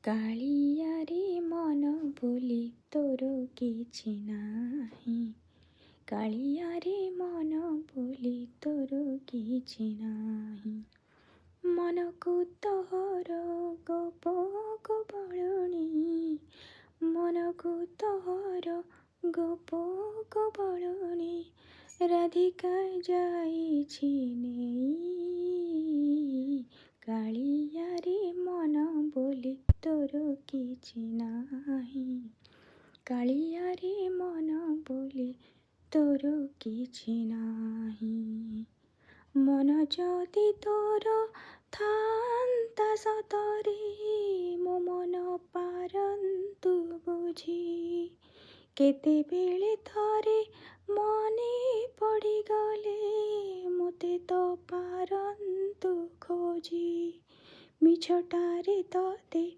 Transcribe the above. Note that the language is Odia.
କାଳିଆରେ ମନ ବୋଲି ତୋର କିଛି ନାହିଁ। କାଳିଆରେ ମନ ବୋଲି ତୋର କିଛି ନାହିଁ। ମନକୁ ତୋର ଗୋପ କବଳୁଣି, ମନକୁ ତୋର ଗୋପ କବଳୁଣି, ରାଧିକା ଯାଇଛି ନେଇ। କାଳିଆରେ ମନ ବୋଲି ତୋର କିଛି ନାହିଁ। କାଳିଆରେ ମନ ବୋଲି ତୋର କିଛି ନାହିଁ। ମନ ଯଦି ତୋର ଥାନ୍ତା ସତରେ, ମୋ ମନ ପାରନ୍ତୁ ବୁଝି। କେତେବେଳେ ଥରେ ମନେ ପଡ଼ିଗଲେ, ମୋତେ ତ ପାରନ୍ତୁ ଖୋଜି। ମିଛଟାରେ ତତେ